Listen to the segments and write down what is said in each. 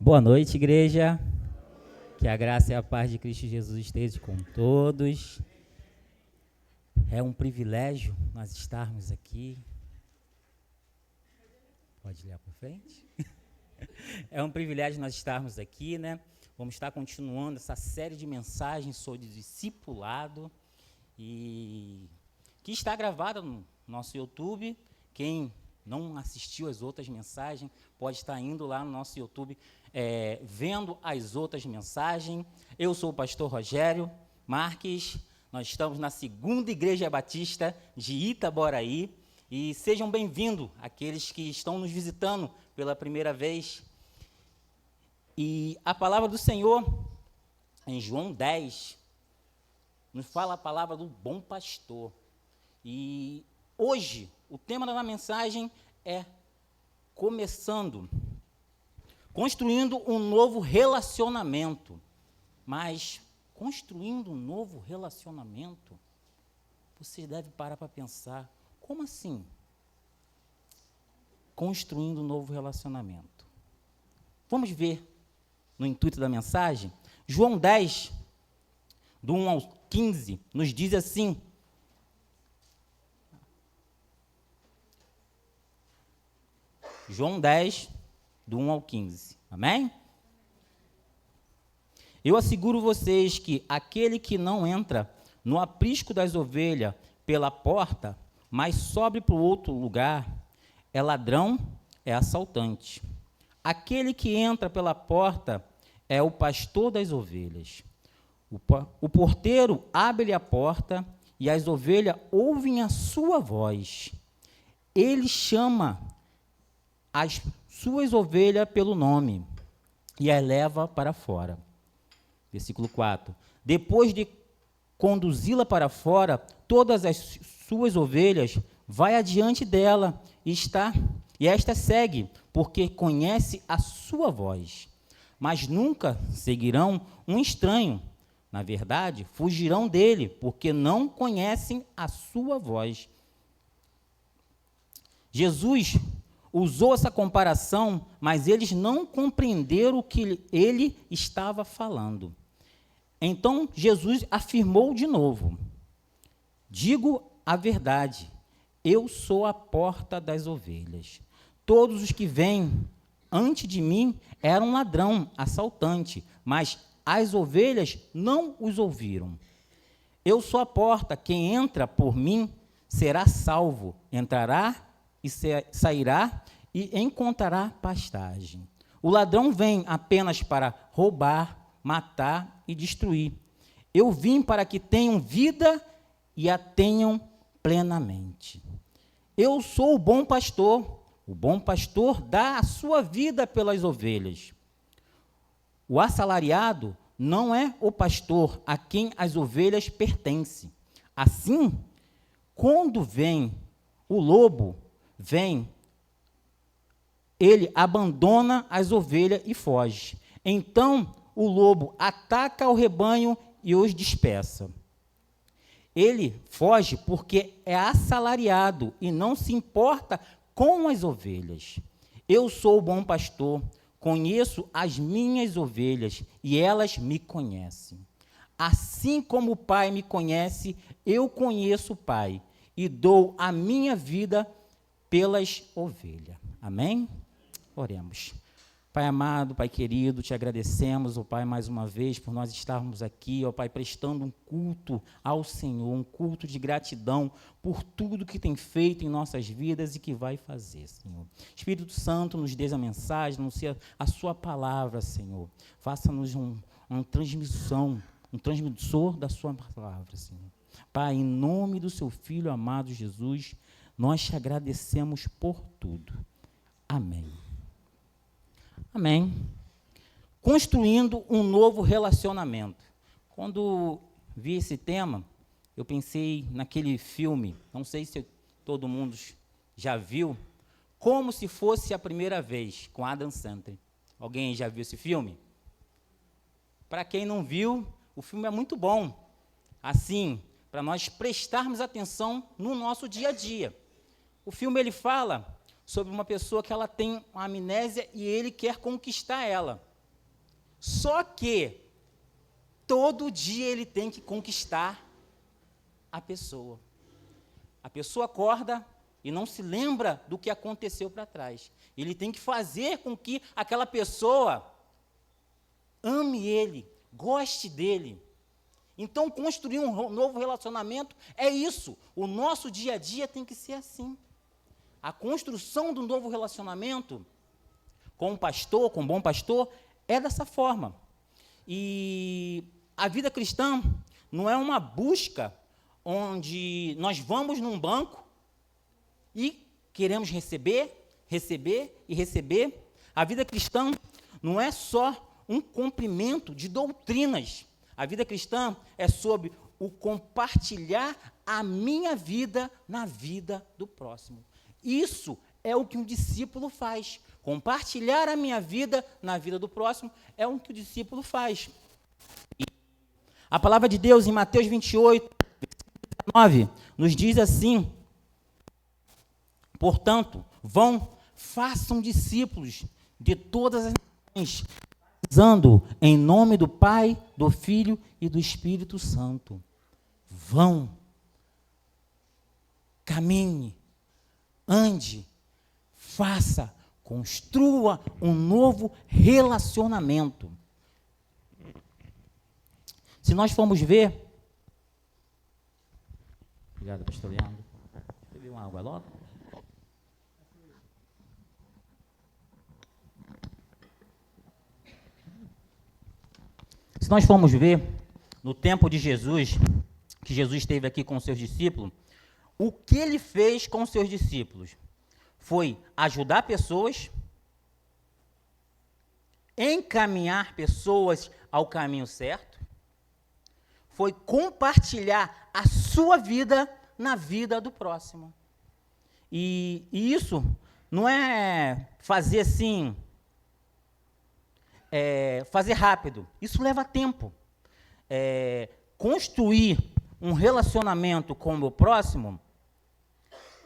Boa noite, igreja. Que a graça e a paz de Cristo Jesus esteja com todos. É um privilégio nós estarmos aqui. Pode olhar para frente? É um privilégio nós estarmos aqui, né? Vamos estar continuando essa série de mensagens sobre discipulado e que está gravada no nosso YouTube. Quem não assistiu às outras mensagens pode estar indo lá no nosso YouTube, vendo as outras mensagens. Eu sou o pastor Rogério Marques, nós estamos na Segunda Igreja Batista de Itaboraí, e sejam bem-vindos aqueles que estão nos visitando pela primeira vez. E a palavra do Senhor, em João 10, nos fala a palavra do bom pastor. E hoje, o tema da mensagem é construindo um novo relacionamento. Mas, construindo um novo relacionamento, você deve parar para pensar, como assim? Construindo um novo relacionamento. Vamos ver, no intuito da mensagem, João 10, do 1 ao 15, nos diz assim: João 10, do 1 ao 15. Amém? Eu asseguro vocês que aquele que não entra no aprisco das ovelhas pela porta, mas sobe para o outro lugar, é ladrão, é assaltante. Aquele que entra pela porta é o pastor das ovelhas. O porteiro abre a porta e as ovelhas ouvem a sua voz. Ele chama as suas ovelhas pelo nome e as leva para fora. Versículo 4. Depois de conduzi-la para fora, todas as suas ovelhas vai adiante dela e esta segue, porque conhece a sua voz. Mas nunca seguirão um estranho. Na verdade, fugirão dele, porque não conhecem a sua voz. Jesus usou essa comparação, mas eles não compreenderam o que ele estava falando. Então, Jesus afirmou de novo: digo a verdade, eu sou a porta das ovelhas. Todos os que vêm antes de mim eram ladrão, assaltante, mas as ovelhas não os ouviram. Eu sou a porta, quem entra por mim será salvo, entrará e sairá e encontrará pastagem. O ladrão vem apenas para roubar, matar e destruir. Eu vim para que tenham vida e a tenham plenamente. Eu sou o bom pastor. O bom pastor dá a sua vida pelas ovelhas. O assalariado não é o pastor a quem as ovelhas pertencem. Assim, quando vem o lobo, ele abandona as ovelhas e foge. Então, o lobo ataca o rebanho e os dispersa. Ele foge porque é assalariado e não se importa com as ovelhas. Eu sou o bom pastor, conheço as minhas ovelhas e elas me conhecem. Assim como o Pai me conhece, eu conheço o Pai e dou a minha vida pelas ovelhas. Amém? Oremos. Pai amado, Pai querido, te agradecemos, ó Pai, mais uma vez, por nós estarmos aqui, ó Pai, prestando um culto ao Senhor, um culto de gratidão por tudo que tem feito em nossas vidas e que vai fazer, Senhor. Espírito Santo, nos dê a mensagem, nos dê a sua palavra, Senhor. Faça-nos um transmissor da sua palavra, Senhor. Pai, em nome do seu Filho amado Jesus, nós te agradecemos por tudo. Amém. Amém. Construindo um novo relacionamento. Quando vi esse tema, eu pensei naquele filme, não sei se todo mundo já viu, Como se Fosse a Primeira Vez, com Adam Sandler. Alguém já viu esse filme? Para quem não viu, o filme é muito bom. Assim, para nós prestarmos atenção no nosso dia a dia. O filme ele fala sobre uma pessoa que ela tem uma amnésia e ele quer conquistar ela. Só que todo dia ele tem que conquistar a pessoa. A pessoa acorda e não se lembra do que aconteceu para trás. Ele tem que fazer com que aquela pessoa ame ele, goste dele. Então, construir um novo relacionamento é isso. O nosso dia a dia tem que ser assim. A construção do novo relacionamento com o pastor, com um bom pastor, é dessa forma. E a vida cristã não é uma busca onde nós vamos num banco e queremos receber, receber e receber. A vida cristã não é só um cumprimento de doutrinas. A vida cristã é sobre o compartilhar a minha vida na vida do próximo. Isso é o que um discípulo faz. Compartilhar a minha vida na vida do próximo é o que o discípulo faz. E a palavra de Deus em Mateus 28, versículo 19, nos diz assim: portanto, vão, façam discípulos de todas as nações, batizando em nome do Pai, do Filho e do Espírito Santo. Vão, caminhe, ande, faça, construa um novo relacionamento. Se nós formos ver... Obrigado, pastor Leandro. Beber uma água logo. Se nós formos ver, no tempo de Jesus, que Jesus esteve aqui com os seus discípulos, o que ele fez com os seus discípulos? Foi ajudar pessoas, encaminhar pessoas ao caminho certo, foi compartilhar a sua vida na vida do próximo. E isso não é fazer assim, fazer rápido. Isso leva tempo. Construir um relacionamento com o meu próximo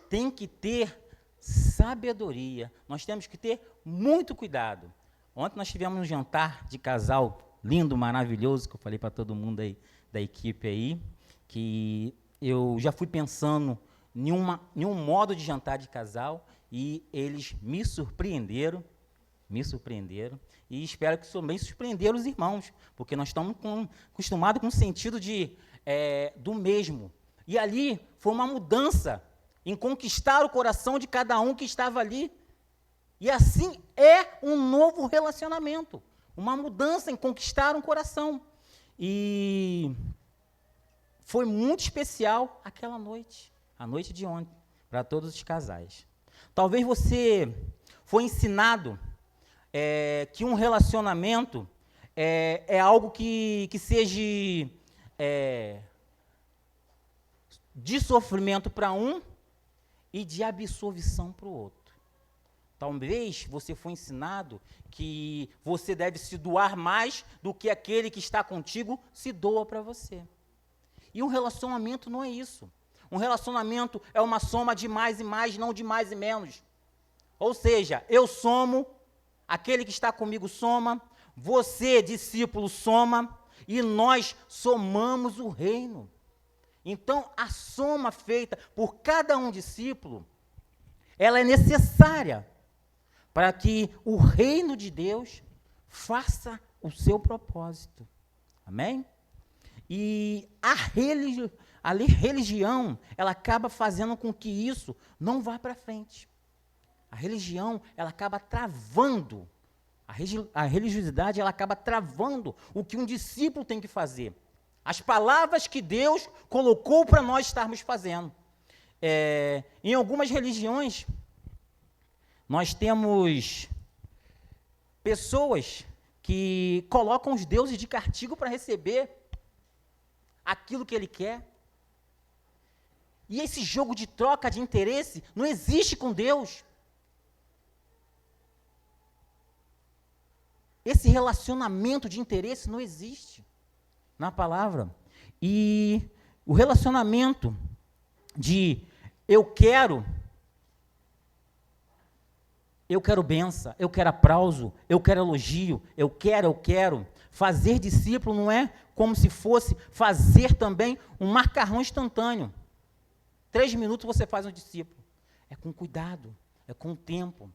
tem que ter sabedoria. Nós temos que ter muito cuidado. Ontem nós tivemos um jantar de casal lindo, maravilhoso, que eu falei para todo mundo aí da equipe aí, que eu já fui pensando em um modo de jantar de casal e eles me surpreenderam, e espero que também surpreenderam os irmãos, porque nós estamos acostumados com o sentido do mesmo. E ali foi uma mudança em conquistar o coração de cada um que estava ali. E assim é um novo relacionamento, uma mudança em conquistar um coração. E foi muito especial aquela noite, a noite de ontem, para todos os casais. Talvez você foi ensinado que um relacionamento é algo que seja de sofrimento para um e de absolvição para o outro. Talvez você foi ensinado que você deve se doar mais do que aquele que está contigo se doa para você. E um relacionamento não é isso. Um relacionamento é uma soma de mais e mais, não de mais e menos. Ou seja, eu somo, aquele que está comigo soma, você, discípulo, soma, e nós somamos o reino. Então, a soma feita por cada um discípulo, ela é necessária para que o reino de Deus faça o seu propósito. Amém? E a religião, ela acaba fazendo com que isso não vá para frente. A religião, ela acaba travando, a religiosidade, ela acaba travando o que um discípulo tem que fazer. As palavras que Deus colocou para nós estarmos fazendo. Em algumas religiões, nós temos pessoas que colocam os deuses de castigo para receber aquilo que ele quer. E esse jogo de troca de interesse não existe com Deus. Esse relacionamento de interesse não existe na palavra. E o relacionamento de eu quero eu quero bênção, eu quero aplauso, eu quero elogio, eu quero. Fazer discípulo não é como se fosse fazer também um macarrão instantâneo. 3 minutos você faz um discípulo. É com cuidado, é com o tempo,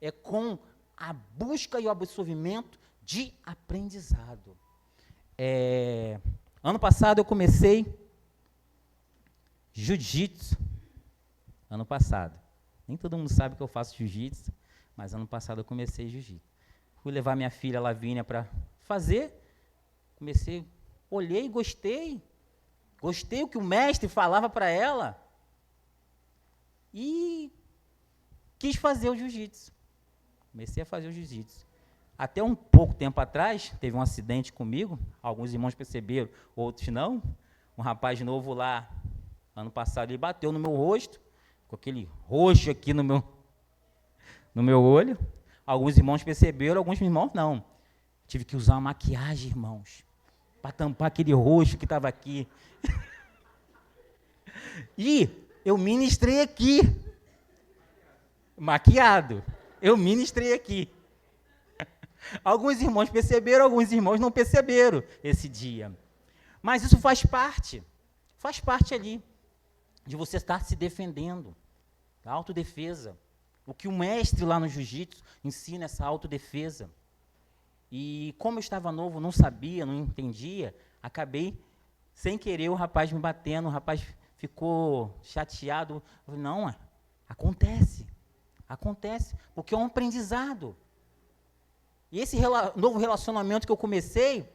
é com a busca e o absorvimento de aprendizado. Ano passado eu comecei jiu-jitsu. Ano passado. Nem todo mundo sabe que eu faço jiu-jitsu, mas ano passado eu comecei jiu-jitsu. Fui levar minha filha Lavínia para fazer, olhei e gostei. Gostei o que o mestre falava para ela e quis fazer o jiu-jitsu. Comecei a fazer o jiu-jitsu. Até um pouco tempo atrás, teve um acidente comigo, alguns irmãos perceberam, outros não. Um rapaz novo lá, ano passado, ele bateu no meu rosto, com aquele roxo aqui no meu olho. Alguns irmãos perceberam, alguns irmãos não. Tive que usar uma maquiagem, irmãos, para tampar aquele roxo que estava aqui. E eu ministrei aqui, maquiado. Eu ministrei aqui. Alguns irmãos perceberam, alguns irmãos não perceberam esse dia. Mas isso faz parte ali, de você estar se defendendo, a autodefesa. O que o mestre lá no jiu-jitsu ensina essa autodefesa. E como eu estava novo, não sabia, não entendia, acabei, sem querer, o rapaz me batendo, o rapaz ficou chateado. Eu falei, não, acontece, porque é um aprendizado. E esse novo relacionamento que eu comecei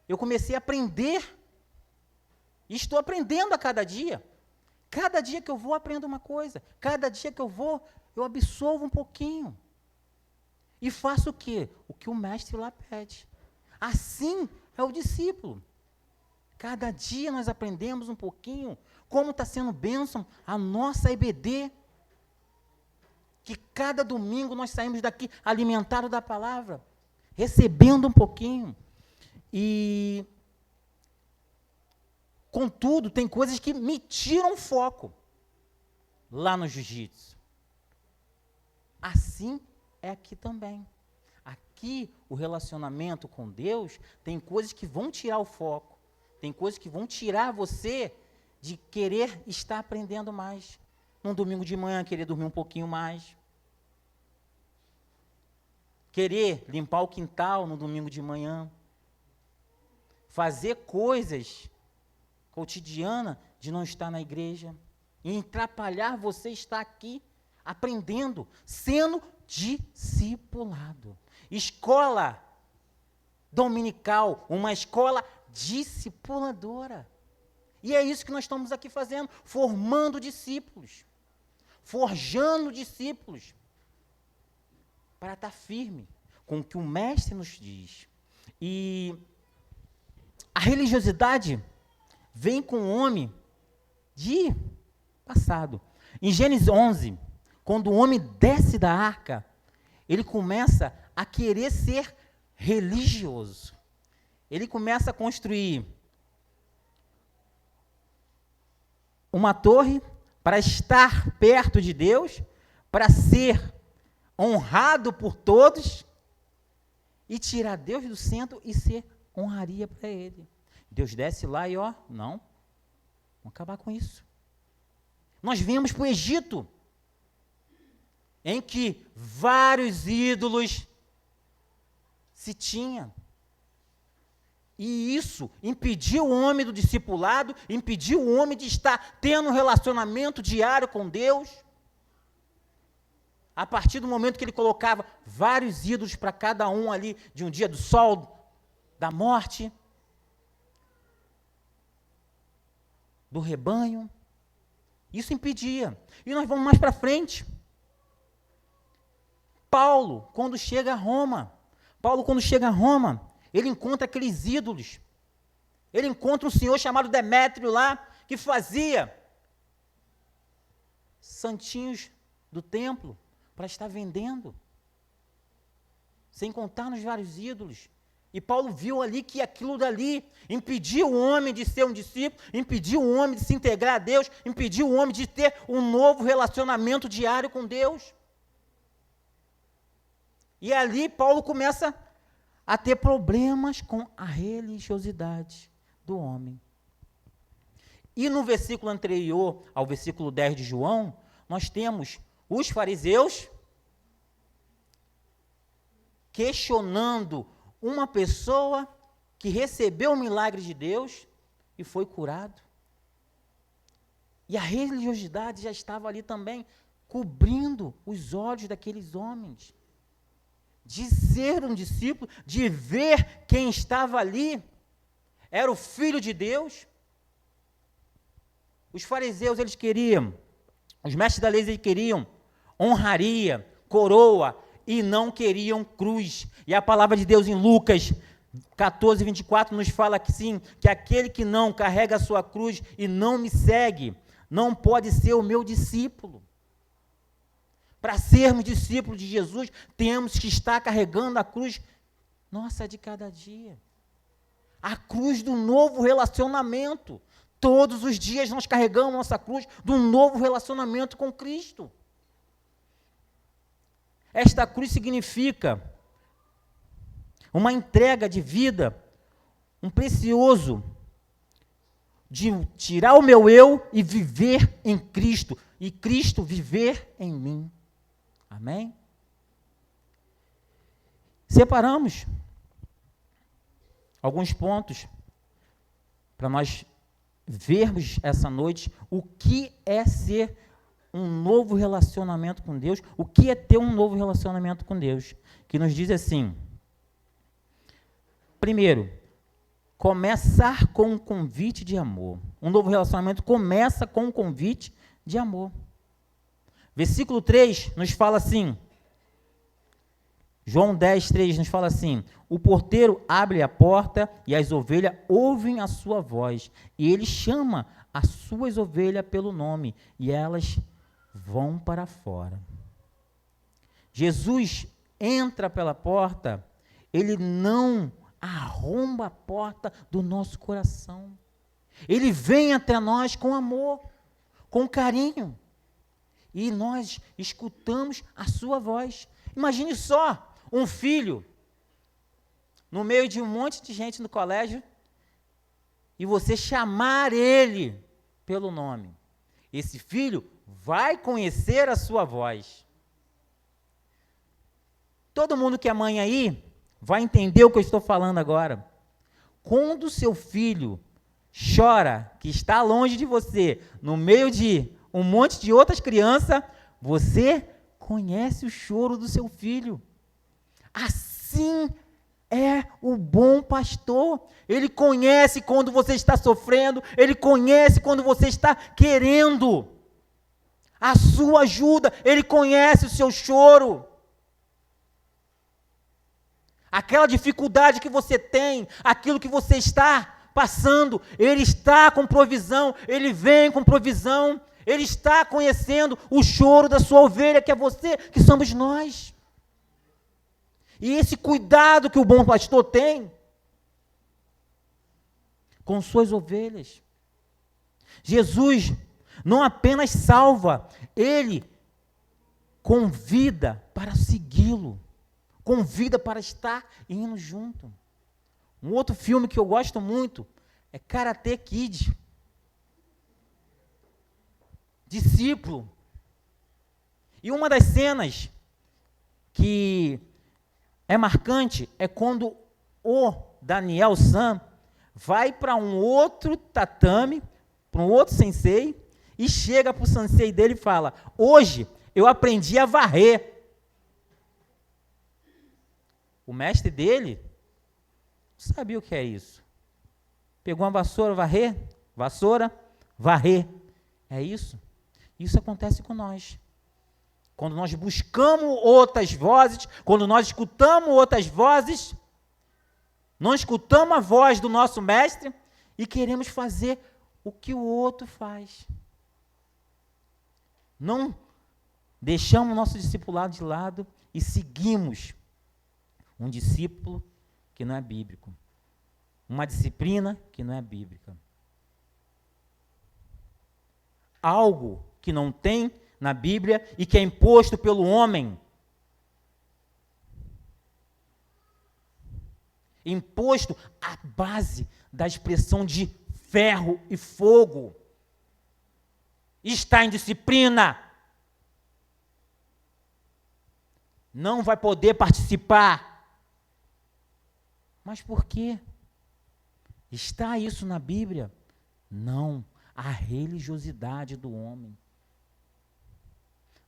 a aprender, e estou aprendendo a cada dia. Cada dia que eu vou, aprendo uma coisa. Cada dia que eu vou, eu absorvo um pouquinho. E faço o quê? O que o mestre lá pede. Assim é o discípulo. Cada dia nós aprendemos um pouquinho como está sendo bênção a nossa EBD. Que cada domingo nós saímos daqui alimentados da palavra, recebendo um pouquinho. E, contudo, tem coisas que me tiram o foco lá no jiu-jitsu. Assim é aqui também. Aqui, o relacionamento com Deus, tem coisas que vão tirar o foco, tem coisas que vão tirar você de querer estar aprendendo mais. Num domingo de manhã, querer dormir um pouquinho mais. Querer limpar o quintal no domingo de manhã. Fazer coisas cotidianas de não estar na igreja. E atrapalhar você estar aqui, aprendendo, sendo discipulado. Escola dominical, uma escola discipuladora. E é isso que nós estamos aqui fazendo, formando discípulos, forjando discípulos, para estar firme com o que o mestre nos diz. E a religiosidade vem com o homem de passado. Em Gênesis 11, quando o homem desce da arca, ele começa a querer ser religioso. Ele começa a construir uma torre para estar perto de Deus, para ser honrado por todos, e tirar Deus do centro e ser honraria para ele. Deus desce lá e não, vamos acabar com isso. Nós viemos para o Egito, em que vários ídolos se tinha. E isso impediu o homem do discipulado, impediu o homem de estar tendo um relacionamento diário com Deus. A partir do momento que ele colocava vários ídolos para cada um ali, de um dia do sol, da morte, do rebanho, isso impedia. E nós vamos mais para frente. Paulo, quando chega a Roma, ele encontra aqueles ídolos. Ele encontra um senhor chamado Demétrio lá, que fazia santinhos do templo para estar vendendo, sem contar nos vários ídolos. E Paulo viu ali que aquilo dali impediu o homem de ser um discípulo, impediu o homem de se integrar a Deus, impediu o homem de ter um novo relacionamento diário com Deus. E ali Paulo começa a ter problemas com a religiosidade do homem. E no versículo anterior ao versículo 10 de João, nós temos os fariseus questionando uma pessoa que recebeu o milagre de Deus e foi curado. E a religiosidade já estava ali também, cobrindo os olhos daqueles homens. De ser um discípulo, de ver quem estava ali, era o Filho de Deus. Os fariseus, eles queriam, os mestres da lei, eles queriam honraria, coroa, e não queriam cruz. E a palavra de Deus em Lucas 14, 24, nos fala que sim, que aquele que não carrega a sua cruz e não me segue, não pode ser o meu discípulo. Para sermos discípulos de Jesus, temos que estar carregando a cruz nossa de cada dia. A cruz do novo relacionamento. Todos os dias nós carregamos nossa cruz de um novo relacionamento com Cristo. Esta cruz significa uma entrega de vida, um precioso, de tirar o meu eu e viver em Cristo, e Cristo viver em mim. Amém? Separamos alguns pontos para nós vermos essa noite o que é ser um novo relacionamento com Deus, o que é ter um novo relacionamento com Deus, que nos diz assim: primeiro, começar com um convite de amor. Um novo relacionamento começa com um convite de amor. Versículo 3 nos fala assim, João 10, 3 nos fala assim: o porteiro abre a porta e as ovelhas ouvem a sua voz, e ele chama as suas ovelhas pelo nome, e elas vão para fora. Jesus entra pela porta, ele não arromba a porta do nosso coração. Ele vem até nós com amor, com carinho, e nós escutamos a sua voz. Imagine só, um filho, no meio de um monte de gente no colégio, e você chamar ele pelo nome. Esse filho vai conhecer a sua voz. Todo mundo que é mãe aí vai entender o que eu estou falando agora. Quando seu filho chora, que está longe de você, no meio de um monte de outras crianças, você conhece o choro do seu filho. Assim é o bom pastor. Ele conhece quando você está sofrendo, ele conhece quando você está querendo a sua ajuda, ele conhece o seu choro. Aquela dificuldade que você tem, aquilo que você está passando, ele está com provisão, ele vem com provisão, ele está conhecendo o choro da sua ovelha, que é você, que somos nós. E esse cuidado que o bom pastor tem com suas ovelhas. Jesus não apenas salva, ele convida para segui-lo, convida para estar indo junto. Um outro filme que eu gosto muito é Karate Kid. Discípulo. E uma das cenas que é marcante é quando o Daniel San vai para um outro tatame, para um outro sensei, e chega para o sensei dele e fala: hoje eu aprendi a varrer. O mestre dele não sabia o que é isso. Pegou uma vassoura, varrer, vassoura, varrer. É isso? Isso acontece com nós. Quando nós buscamos outras vozes, quando nós escutamos outras vozes, não escutamos a voz do nosso mestre e queremos fazer o que o outro faz. Não deixamos o nosso discipulado de lado e seguimos um discípulo que não é bíblico, uma disciplina que não é bíblica. Algo que não tem na Bíblia e que é imposto pelo homem. imposto à base da expressão de ferro e fogo. Está em disciplina. Não vai poder participar. Mas por quê? Está isso na Bíblia? Não. A religiosidade do homem.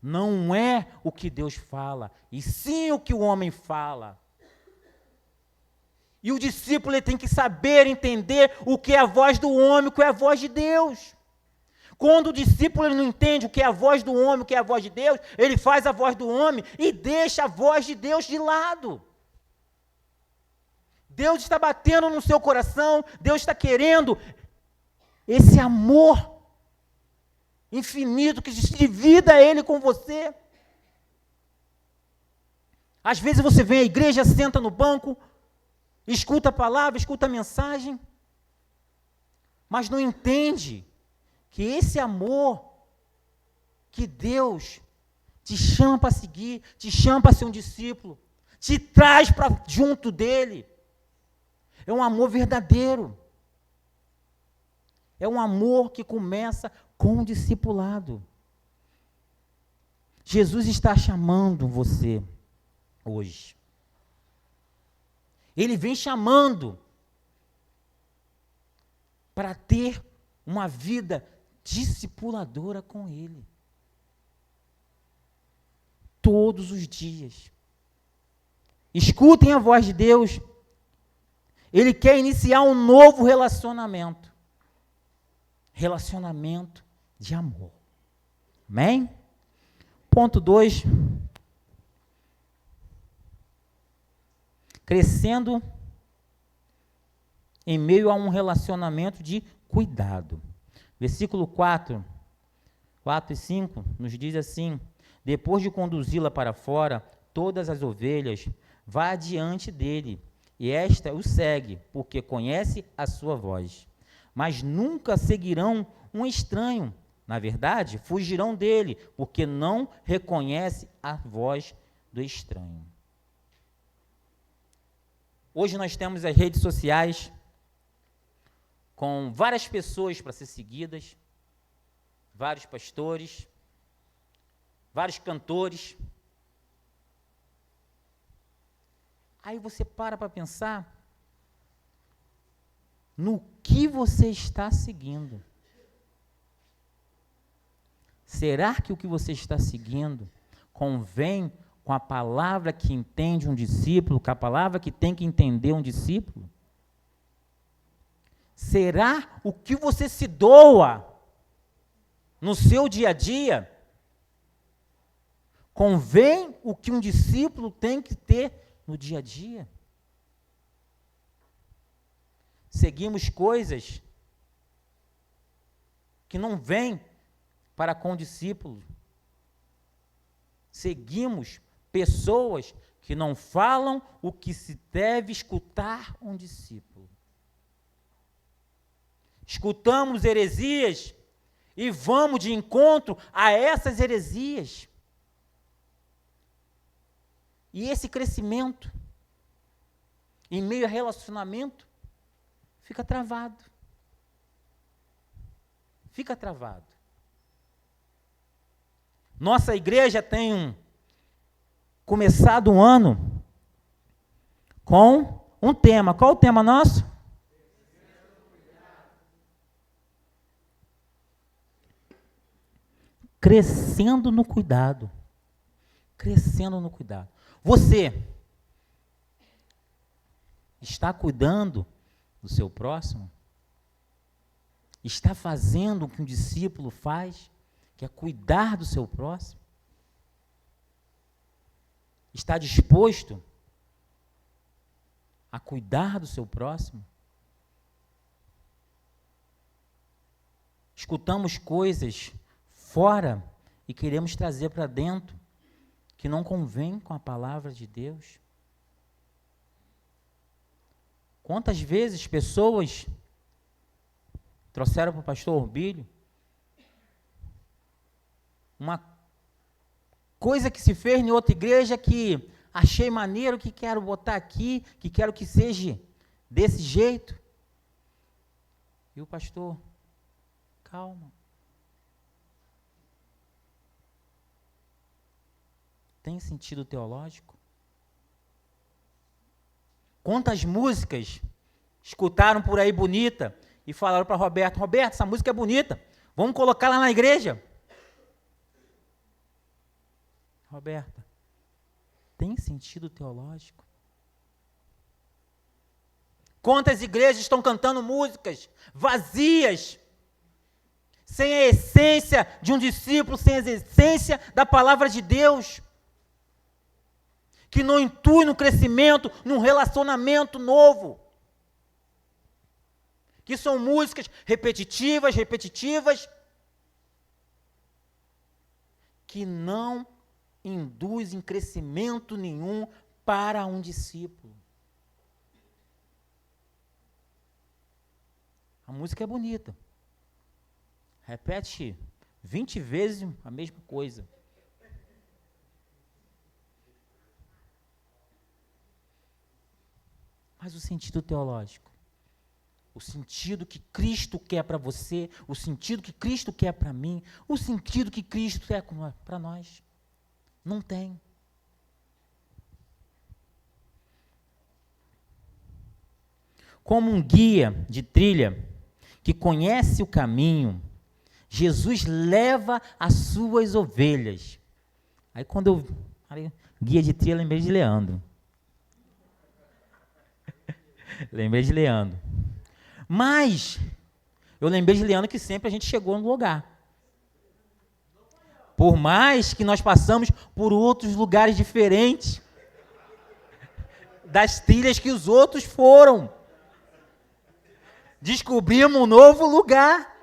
Não é o que Deus fala, e sim o que o homem fala. E o discípulo ele tem que saber entender o que é a voz do homem, o que é a voz de Deus. Quando o discípulo ele não entende o que é a voz do homem, o que é a voz de Deus, ele faz a voz do homem e deixa a voz de Deus de lado. Deus está batendo no seu coração, Deus está querendo esse amor infinito que divida Ele com você. Às vezes você vem à igreja, senta no banco, escuta a palavra, escuta a mensagem, mas não entende que esse amor que Deus te chama para seguir, te chama para ser um discípulo, te traz para junto dele, é um amor verdadeiro. É um amor que começa com o discipulado. Jesus está chamando você hoje. Ele vem chamando para ter uma vida discipuladora com Ele. Todos os dias. Escutem a voz de Deus. Ele quer iniciar um novo relacionamento. Relacionamento de amor. Amém? Ponto 2. Crescendo em meio a um relacionamento de cuidado. Versículo 4 e 5 nos diz assim: depois de conduzi-la para fora, todas as ovelhas, vá adiante dele, e esta o segue, porque conhece a sua voz. Mas nunca seguirão um estranho. Na verdade, fugirão dele, porque não reconhece a voz do estranho. Hoje nós temos as redes sociais com várias pessoas para ser seguidas, vários pastores, vários cantores. Aí você para pensar no que você está seguindo. Será que o que você está seguindo convém com a palavra que entende um discípulo, com a palavra que tem que entender um discípulo? Será o que você se doa no seu dia a dia convém o que um discípulo tem que ter no dia a dia? Seguimos coisas que não vêm para com o discípulo. Seguimos pessoas que não falam o que se deve escutar um discípulo. Escutamos heresias e vamos de encontro a essas heresias. E esse crescimento, em meio a relacionamento, fica travado. Fica travado. Nossa igreja tem começado um ano com um tema. Qual o tema nosso? Crescendo no cuidado. Crescendo no cuidado. Você está cuidando do seu próximo? Está fazendo o que um discípulo faz, que é cuidar do seu próximo? Está disposto a cuidar do seu próximo? Escutamos coisas fora e queremos trazer para dentro que não convém com a palavra de Deus. Quantas vezes pessoas trouxeram para o pastor Orbílio uma coisa que se fez em outra igreja que achei maneiro, que quero botar aqui, que quero que seja desse jeito. E o pastor, calma. Tem sentido teológico? Quantas músicas escutaram por aí bonita e falaram para Roberto, Roberto, essa música é bonita, vamos colocar lá na igreja. Roberta, tem sentido teológico? Quantas igrejas estão cantando músicas vazias, sem a essência de um discípulo, sem a essência da palavra de Deus, que não intui no crescimento, num relacionamento novo, que são músicas repetitivas, que não induzem crescimento nenhum para um discípulo. A música é bonita. Repete 20 vezes a mesma coisa. Mas o sentido teológico, o sentido que Cristo quer para você, o sentido que Cristo quer para mim, o sentido que Cristo quer para nós, não tem. Como um guia de trilha que conhece o caminho, Jesus leva as suas ovelhas. Aí quando eu falei guia de trilha, lembrei de Leandro. Lembrei de Leandro. Mas eu lembrei de Leandro que sempre a gente chegou no lugar. Por mais que nós passamos por outros lugares diferentes das trilhas que os outros foram, descobrimos um novo lugar.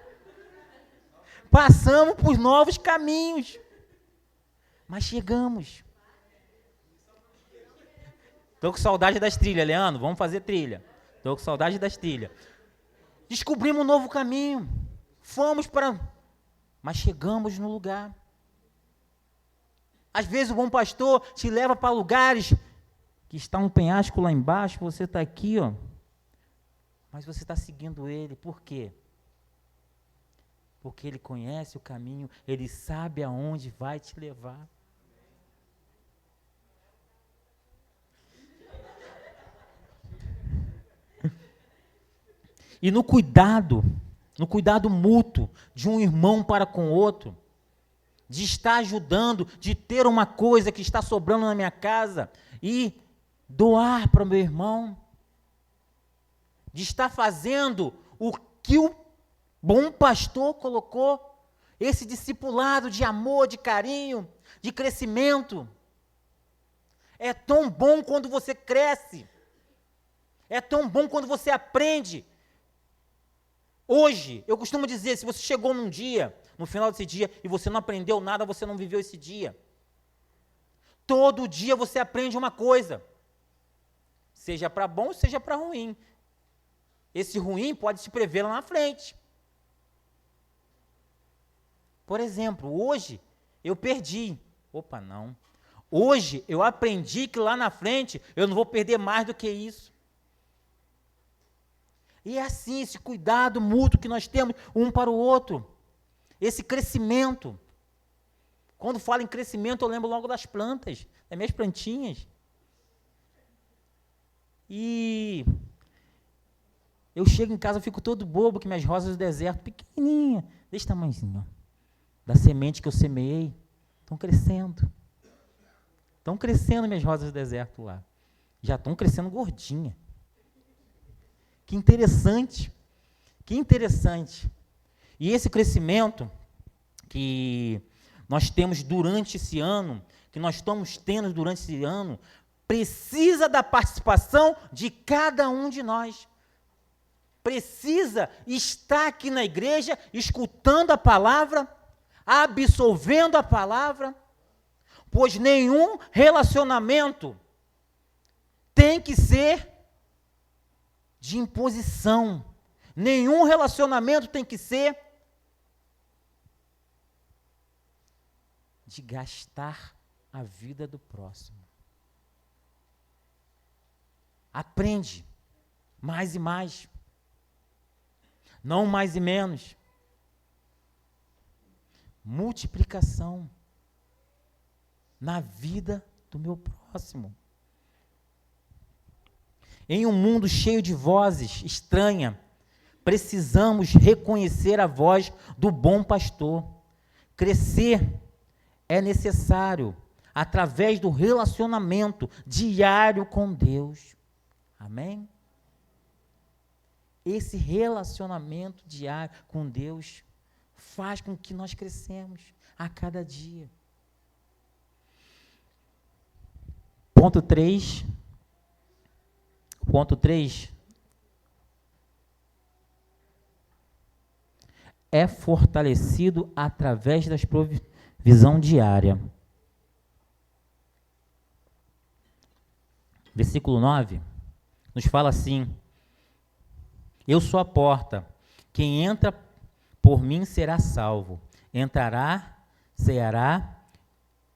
Passamos por novos caminhos. Mas chegamos. Estou com saudade das trilhas, Leandro. Vamos fazer trilha. Estou com saudade das trilhas. Descobrimos um novo caminho. Fomos para... Mas chegamos no lugar. Às vezes o bom pastor te leva para lugares que está um penhasco lá embaixo, você está aqui, ó. Mas você está seguindo ele. Por quê? Porque ele conhece o caminho, ele sabe aonde vai te levar. E no cuidado mútuo de um irmão para com o outro, de estar ajudando, de ter uma coisa que está sobrando na minha casa e doar para o meu irmão, de estar fazendo o que o bom pastor colocou, esse discipulado de amor, de carinho, de crescimento. É tão bom quando você cresce, é tão bom quando você aprende. Hoje, eu costumo dizer, se você chegou num dia, no final desse dia, e você não aprendeu nada, você não viveu esse dia. Todo dia você aprende uma coisa, seja para bom, seja para ruim. Esse ruim pode se prever lá na frente. Por exemplo, hoje eu perdi. Opa, não. Hoje eu aprendi que lá na frente eu não vou perder mais do que isso. E é assim, esse cuidado mútuo que nós temos um para o outro. Esse crescimento. Quando falo em crescimento, eu lembro logo das plantas, das minhas plantinhas. E eu chego em casa, eu fico todo bobo, que minhas rosas do deserto, pequenininha, desse tamanhozinho, ó, da semente que eu semeei, estão crescendo. Estão crescendo minhas rosas do deserto lá. Já estão crescendo gordinha. Que interessante. Que interessante. E esse crescimento que nós temos durante esse ano, que nós estamos tendo durante esse ano, precisa da participação de cada um de nós. Precisa estar aqui na igreja, escutando a palavra, absorvendo a palavra, pois nenhum relacionamento tem que ser de imposição. Nenhum relacionamento tem que ser de gastar a vida do próximo. Aprende, mais e mais. Não mais e menos. Multiplicação na vida do meu próximo. Em um mundo cheio de vozes estranhas, precisamos reconhecer a voz do bom pastor. Crescer é necessário através do relacionamento diário com Deus. Amém? Esse relacionamento diário com Deus faz com que nós crescemos a cada dia. Ponto 3. Ponto 3. É fortalecido através da provisão diária. Versículo 9 nos fala assim: eu sou a porta, quem entra por mim será salvo, entrará, ceará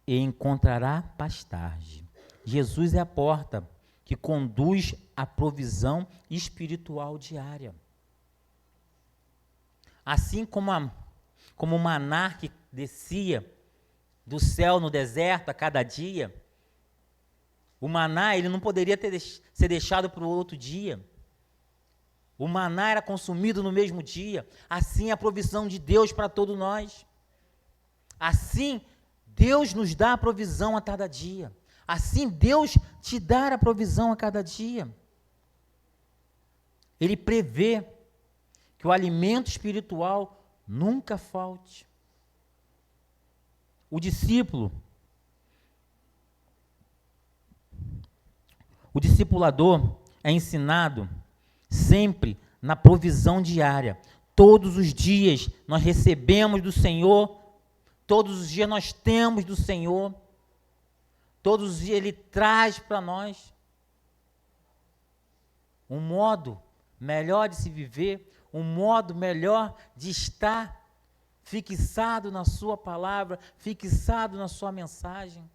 e encontrará pastagem. Jesus é a porta que conduz à provisão espiritual diária. Assim como o maná que descia do céu no deserto a cada dia, o maná ele não poderia ser deixado para o outro dia. O maná era consumido no mesmo dia. Assim é a provisão de Deus para todos nós. Assim, Deus nos dá a provisão a cada dia. Assim, Deus te dá a provisão a cada dia. Ele prevê que o alimento espiritual nunca falte. O discipulador é ensinado sempre na provisão diária. Todos os dias nós recebemos do Senhor, todos os dias nós temos do Senhor, todos os dias Ele traz para nós um modo melhor de se viver, um modo melhor de estar fixado na sua palavra, fixado na sua mensagem.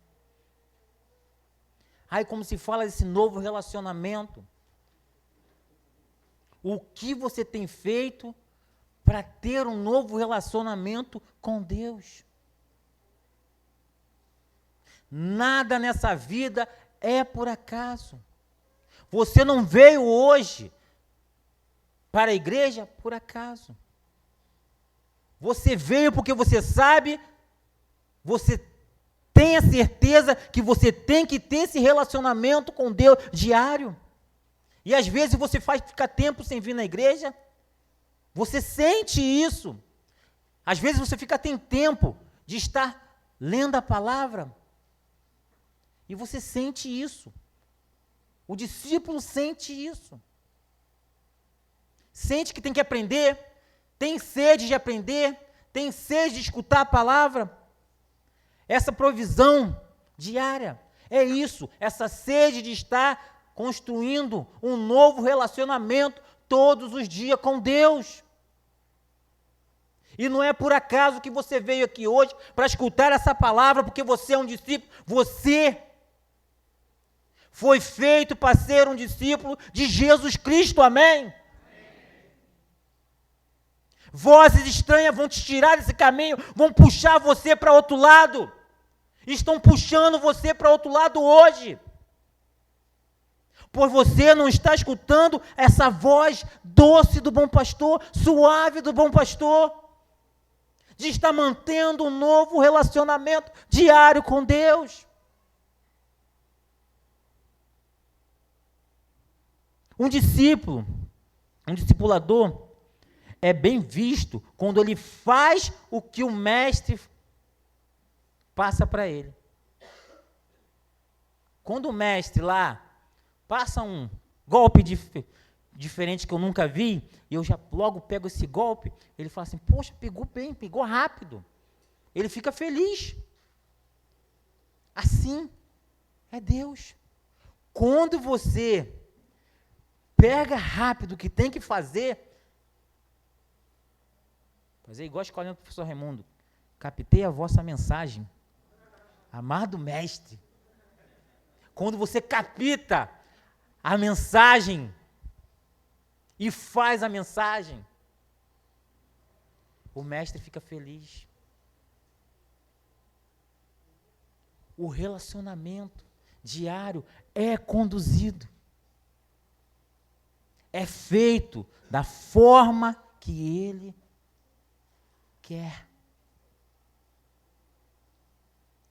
Aí como se fala desse novo relacionamento, o que você tem feito para ter um novo relacionamento com Deus? Nada nessa vida é por acaso. Você não veio hoje para a igreja por acaso. Você veio porque você sabe, você tem a certeza que você tem que ter esse relacionamento com Deus diário. E às vezes você fica tempo sem vir na igreja, você sente isso. Às vezes você fica sem tempo de estar lendo a palavra, e você sente isso. O discípulo sente isso. Sente que tem que aprender, tem sede de aprender, tem sede de escutar a palavra. Essa provisão diária é isso, essa sede de estar construindo um novo relacionamento todos os dias com Deus. E não é por acaso que você veio aqui hoje para escutar essa palavra, porque você é um discípulo, você foi feito para ser um discípulo de Jesus Cristo, amém? Vozes estranhas vão te tirar desse caminho, vão puxar você para outro lado. Estão puxando você para outro lado hoje. Pois você não está escutando essa voz doce do bom pastor, suave do bom pastor, de estar mantendo um novo relacionamento diário com Deus. Um discípulo, um discipulador, é bem visto quando ele faz o que o mestre passa para ele. Quando o mestre lá passa um golpe diferente que eu nunca vi, e eu já logo pego esse golpe, ele fala assim, poxa, pegou bem, pegou rápido. Ele fica feliz. Assim é Deus. Quando você pega rápido o que tem que fazer igual a escolinha do professor Raimundo, captei a vossa mensagem, amado mestre. Quando você capta a mensagem e faz a mensagem, o mestre fica feliz. O relacionamento diário é conduzido, é feito da forma que ele quer.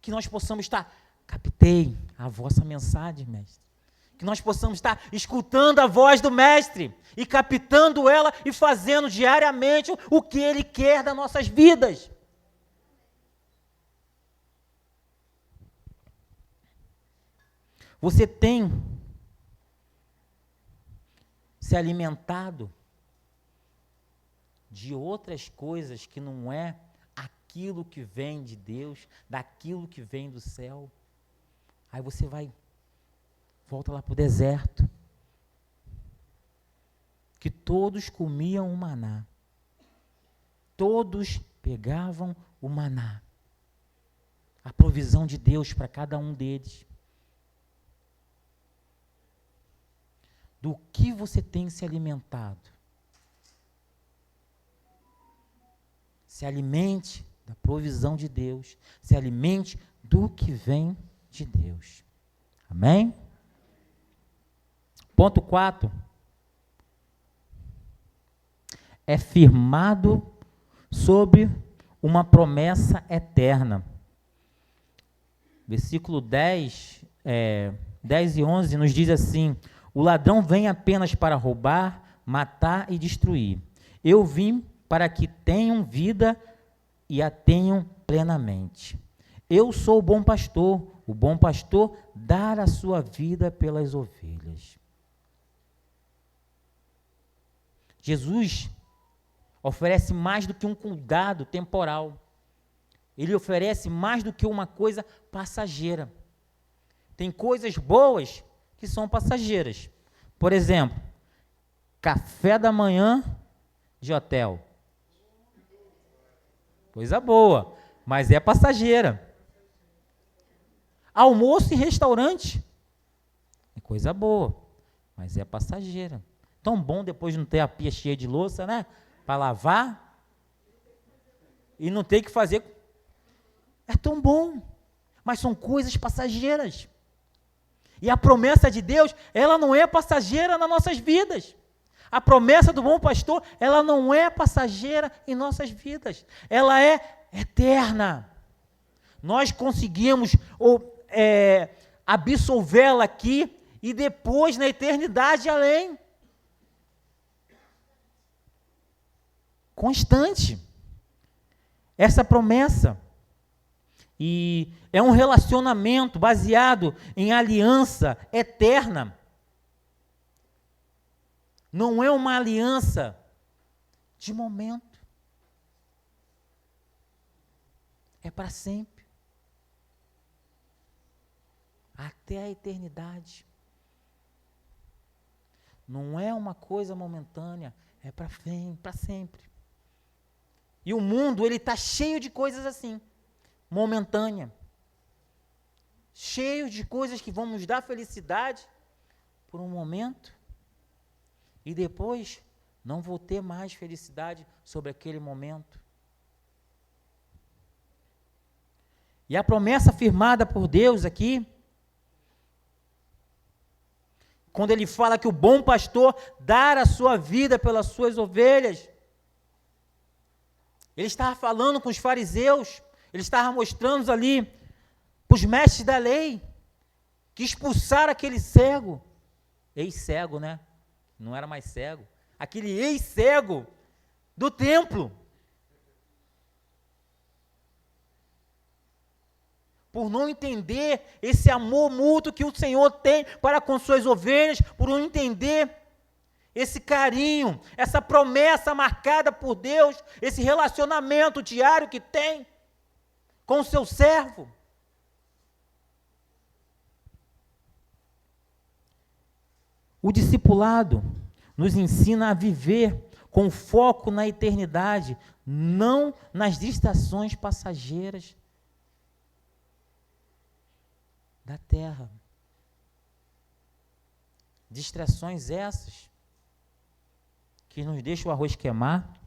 Que nós possamos estar, captei a vossa mensagem, mestre. Que nós possamos estar escutando a voz do mestre e captando ela e fazendo diariamente o que ele quer das nossas vidas. Você tem se alimentado de outras coisas que não é aquilo que vem de Deus, daquilo que vem do céu? Aí você volta lá para o deserto, que todos comiam o maná, todos pegavam o maná, a provisão de Deus para cada um deles. Do que você tem se alimentado? Se alimente da provisão de Deus, se alimente do que vem de Deus. Amém? Ponto 4. É firmado sobre uma promessa eterna. Versículo 10 e 11 nos diz assim: o ladrão vem apenas para roubar, matar e destruir. Eu vim para que tenham vida e a tenham plenamente. Eu sou o bom pastor dá a sua vida pelas ovelhas. Jesus oferece mais do que um cuidado temporal. Ele oferece mais do que uma coisa passageira. Tem coisas boas que são passageiras. Por exemplo, café da manhã de hotel. Coisa boa, mas é passageira. Almoço em restaurante. É coisa boa, mas é passageira. Tão bom depois de não ter a pia cheia de louça, né? Para lavar. E não ter que fazer. É tão bom, mas são coisas passageiras. E a promessa de Deus, ela não é passageira nas nossas vidas. A promessa do bom pastor, ela não é passageira em nossas vidas. Ela é eterna. Nós conseguimos absolvê-la aqui e depois na eternidade além. Constante. Essa promessa. E é um relacionamento baseado em aliança eterna. Não é uma aliança de momento. É para sempre. Até a eternidade. Não é uma coisa momentânea, é para sempre. E o mundo, ele está cheio de coisas assim. Momentânea, cheio de coisas que vão nos dar felicidade por um momento e depois não vou ter mais felicidade sobre aquele momento. E a promessa firmada por Deus aqui, quando ele fala que o bom pastor dá a sua vida pelas suas ovelhas, ele estava falando com os fariseus. Ele estava mostrando ali para os mestres da lei que expulsaram aquele cego, ex-cego, né? Não era mais cego. Aquele ex-cego do templo. Por não entender esse amor mútuo que o Senhor tem para com suas ovelhas, por não entender esse carinho, essa promessa marcada por Deus, esse relacionamento diário que tem com o seu servo. O discipulado nos ensina a viver com foco na eternidade, não nas distrações passageiras da terra. Distrações essas que nos deixa o arroz queimar.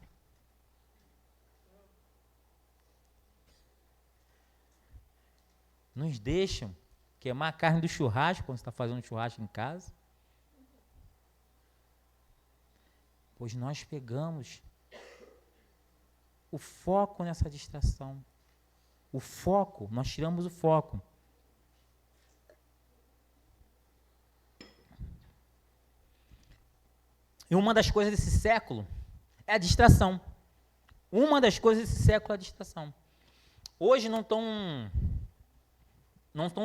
Nos deixam queimar a carne do churrasco, quando você está fazendo churrasco em casa. Pois nós pegamos o foco nessa distração. O foco, nós tiramos o foco. E uma das coisas desse século é a distração. Uma das coisas desse século é a distração. Hoje não estão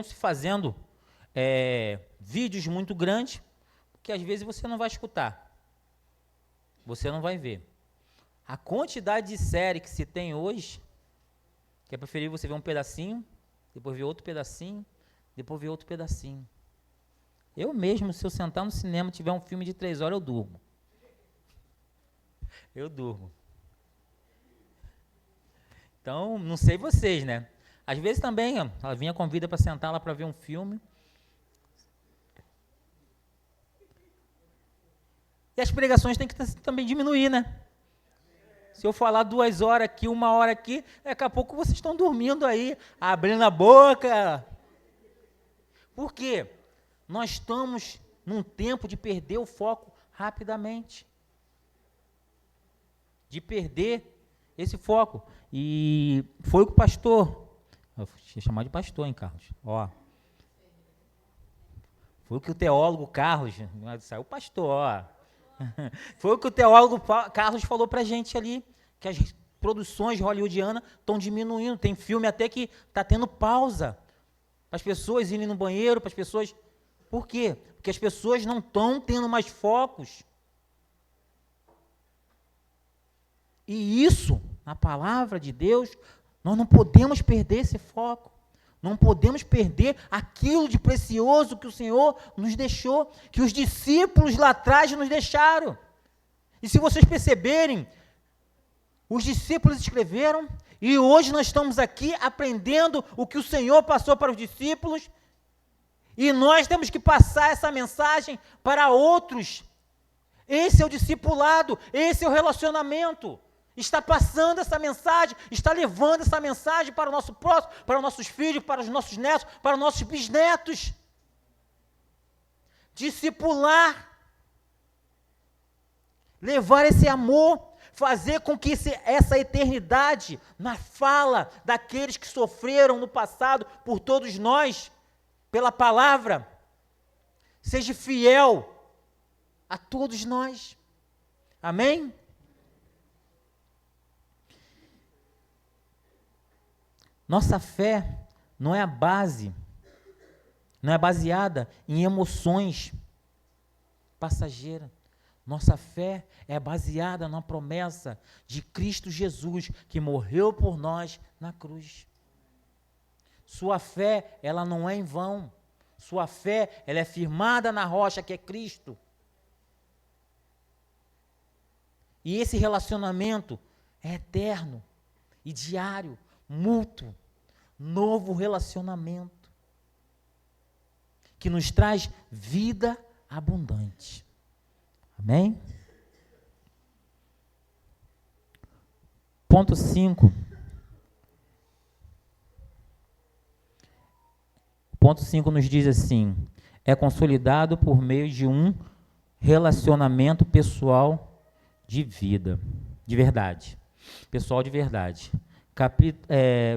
se fazendo vídeos muito grandes, porque às vezes você não vai escutar. Você não vai ver. A quantidade de série que se tem hoje, que é preferível você ver um pedacinho, depois ver outro pedacinho, depois ver outro pedacinho. Eu mesmo, se eu sentar no cinema e tiver um filme de 3 horas, eu durmo. Eu durmo. Então, não sei vocês, né? Às vezes também, ela vinha convida para sentar lá para ver um filme. E as pregações têm que também diminuir, né? Se eu falar 2 horas aqui, 1 hora aqui, daqui a pouco vocês estão dormindo aí, abrindo a boca. Por quê? Nós estamos num tempo de perder o foco rapidamente. De perder esse foco. E foi o que o pastor, eu vou chamar de pastor, hein, Carlos? Ó. Foi o que o teólogo Carlos, saiu pastor, ó. Foi o que o teólogo Carlos falou pra gente ali, que as produções hollywoodianas estão diminuindo. Tem filme até que está tendo pausa. Para as pessoas irem no banheiro, para as pessoas... Por quê? Porque as pessoas não estão tendo mais focos. E isso, na palavra de Deus, nós não podemos perder esse foco. Não podemos perder aquilo de precioso que o Senhor nos deixou, que os discípulos lá atrás nos deixaram. E se vocês perceberem, os discípulos escreveram, e hoje nós estamos aqui aprendendo o que o Senhor passou para os discípulos, e nós temos que passar essa mensagem para outros. Esse é o discipulado, esse é o relacionamento. Está passando essa mensagem, está levando essa mensagem para o nosso próximo, para os nossos filhos, para os nossos netos, para os nossos bisnetos. Discipular, levar esse amor, fazer com que essa eternidade, na fala daqueles que sofreram no passado por todos nós, pela palavra, seja fiel a todos nós. Amém? Nossa fé não é a base, não é baseada em emoções passageiras. Nossa fé é baseada na promessa de Cristo Jesus, que morreu por nós na cruz. Sua fé, ela não é em vão. Sua fé, ela é firmada na rocha que é Cristo. E esse relacionamento é eterno e diário, mútuo, novo relacionamento, que nos traz vida abundante. Amém? Ponto 5. Ponto 5 nos diz assim: é consolidado por meio de um relacionamento pessoal de vida, de verdade. Pessoal de verdade.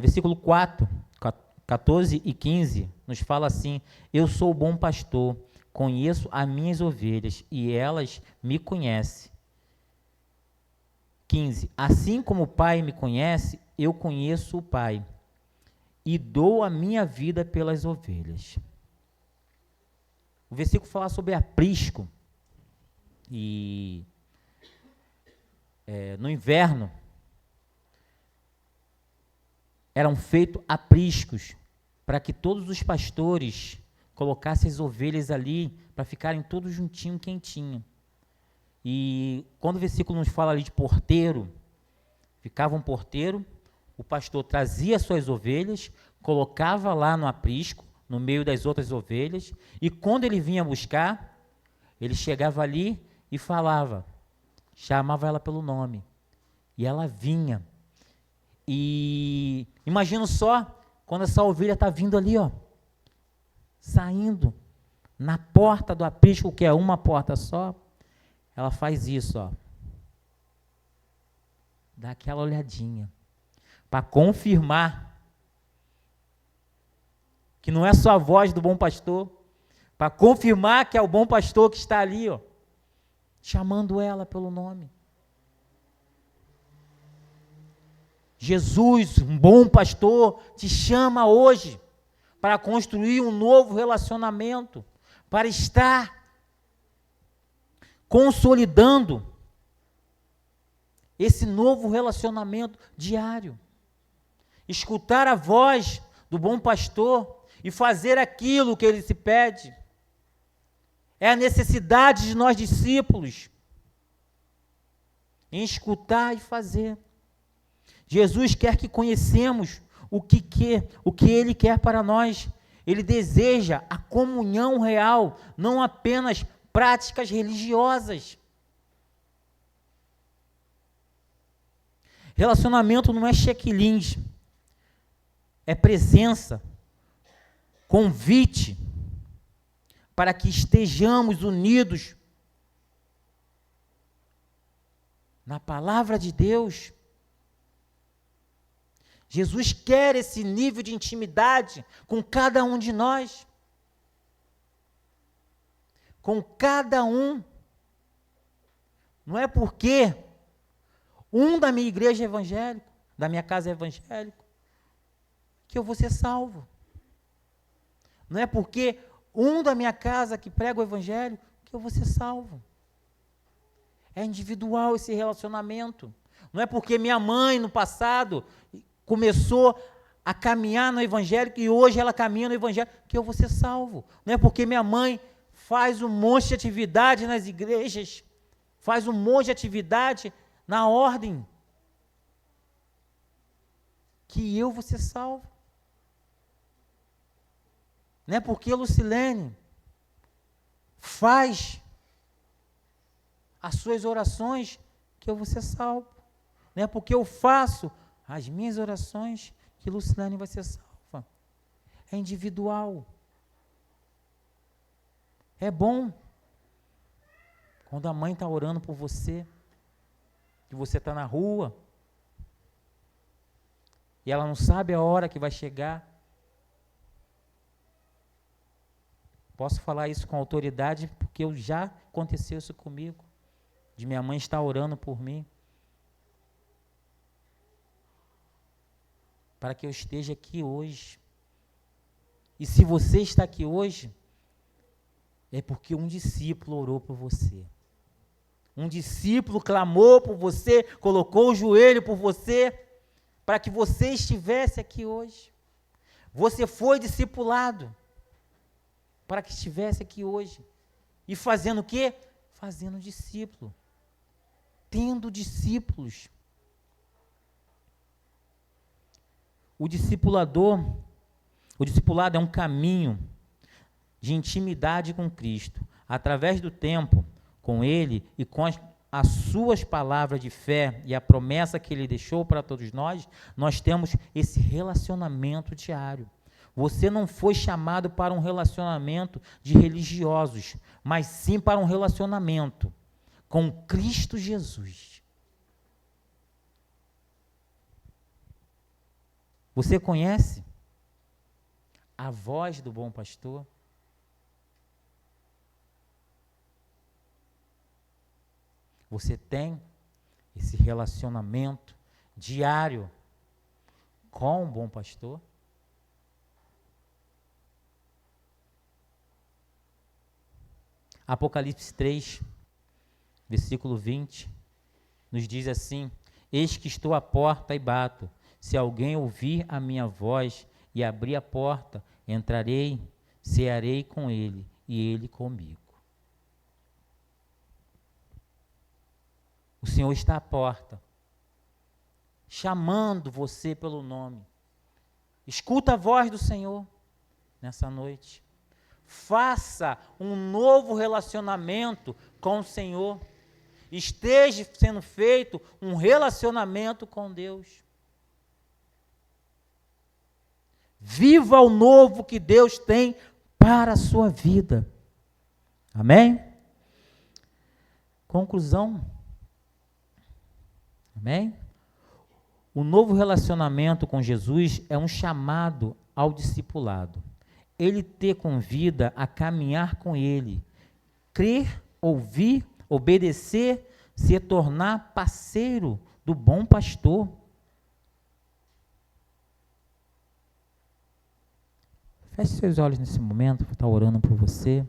Versículo 4, 14 e 15, nos fala assim: eu sou o bom pastor, conheço as minhas ovelhas, e elas me conhecem. 15, assim como o Pai me conhece, eu conheço o Pai, e dou a minha vida pelas ovelhas. O versículo fala sobre aprisco, e no inverno, eram feitos apriscos para que todos os pastores colocassem as ovelhas ali para ficarem todos juntinho, quentinho. E quando o versículo nos fala ali de porteiro, ficava um porteiro, o pastor trazia suas ovelhas, colocava lá no aprisco, no meio das outras ovelhas, e quando ele vinha buscar, ele chegava ali e falava: chamava ela pelo nome, e ela vinha. E imagina só, quando essa ovelha está vindo ali, ó, saindo na porta do aprisco, que é uma porta só, ela faz isso, ó, dá aquela olhadinha, para confirmar que não é só a voz do bom pastor, para confirmar que é o bom pastor que está ali, ó, chamando ela pelo nome. Jesus, um bom pastor, te chama hoje para construir um novo relacionamento, para estar consolidando esse novo relacionamento diário. Escutar a voz do bom pastor e fazer aquilo que ele se pede. É a necessidade de nós discípulos em escutar e fazer. Jesus quer que conhecemos o que Ele quer para nós. Ele deseja a comunhão real, não apenas práticas religiosas. Relacionamento não é check-ins, é presença, convite, para que estejamos unidos na palavra de Deus. Jesus quer esse nível de intimidade com cada um de nós. Com cada um. Não é porque um da minha igreja é evangélico, da minha casa é evangélico, que eu vou ser salvo. Não é porque um da minha casa que prega o evangelho que eu vou ser salvo. É individual esse relacionamento. Não é porque minha mãe no passado começou a caminhar no evangelho e hoje ela caminha no evangelho que eu vou ser salvo. Não é porque minha mãe faz um monte de atividade nas igrejas, faz um monte de atividade na ordem, que eu vou ser salvo. Não é porque Lucilene faz as suas orações que eu vou ser salvo. Não é porque eu faço as minhas orações que Lucilene vai ser salva. É individual. É bom quando a mãe está orando por você, que você está na rua, e ela não sabe a hora que vai chegar. Posso falar isso com autoridade, porque já aconteceu isso comigo, de minha mãe estar orando por mim, para que eu esteja aqui hoje. E se você está aqui hoje, é porque um discípulo orou por você. Um discípulo clamou por você, colocou o joelho por você, para que você estivesse aqui hoje. Você foi discipulado para que estivesse aqui hoje. E fazendo o quê? Fazendo discípulo. Tendo discípulos. O discipulado é um caminho de intimidade com Cristo. Através do tempo com Ele e com as suas palavras de fé e a promessa que Ele deixou para todos nós, nós temos esse relacionamento diário. Você não foi chamado para um relacionamento de religiosos, mas sim para um relacionamento com Cristo Jesus. Você conhece a voz do bom pastor? Você tem esse relacionamento diário com o bom pastor? Apocalipse 3, versículo 20, nos diz assim: eis que estou à porta e bato. Se alguém ouvir a minha voz e abrir a porta, entrarei, cearei com ele e ele comigo. O Senhor está à porta, chamando você pelo nome. Escuta a voz do Senhor nessa noite. Faça um novo relacionamento com o Senhor. esteja sendo feito um relacionamento com Deus. Viva o novo que Deus tem para a sua vida. Amém? Conclusão. Amém? O novo relacionamento com Jesus é um chamado ao discipulado. Ele te convida a caminhar com Ele, crer, ouvir, obedecer, se tornar parceiro do bom pastor. Feche seus olhos nesse momento, vou estar orando por você.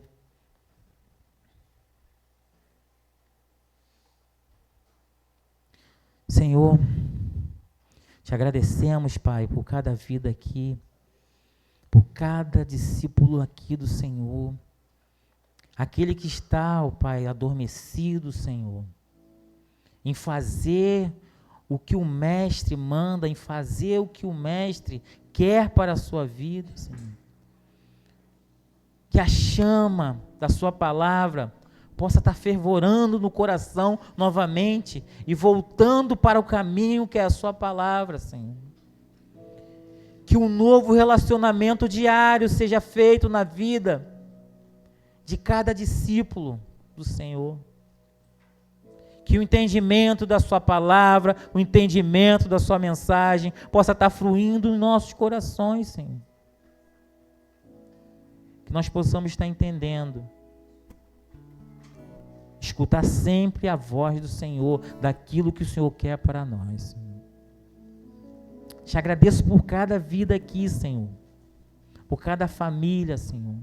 Senhor, te agradecemos, Pai, por cada vida aqui, por cada discípulo aqui do Senhor, aquele que está, ó Pai, adormecido, Senhor, em fazer o que o Mestre manda, em fazer o que o Mestre quer para a sua vida, Senhor. Que a chama da sua palavra possa estar fervorando no coração novamente e voltando para o caminho que é a sua palavra, Senhor. Que um novo relacionamento diário seja feito na vida de cada discípulo do Senhor. Que o entendimento da sua palavra, o entendimento da sua mensagem possa estar fluindo em nossos corações, Senhor. Que nós possamos estar entendendo, escutar sempre a voz do Senhor, daquilo que o Senhor quer para nós, Senhor. Te agradeço por cada vida aqui, Senhor, por cada família, Senhor.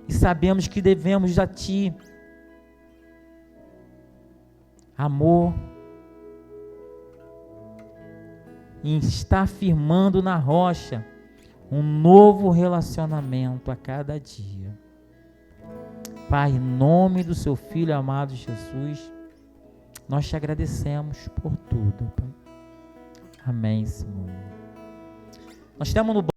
E sabemos que devemos a Ti amor, e estar firmando na rocha um novo relacionamento a cada dia. Pai, em nome do Seu Filho amado Jesus, nós te agradecemos por tudo, Pai. Amém, Senhor. Nós estamos no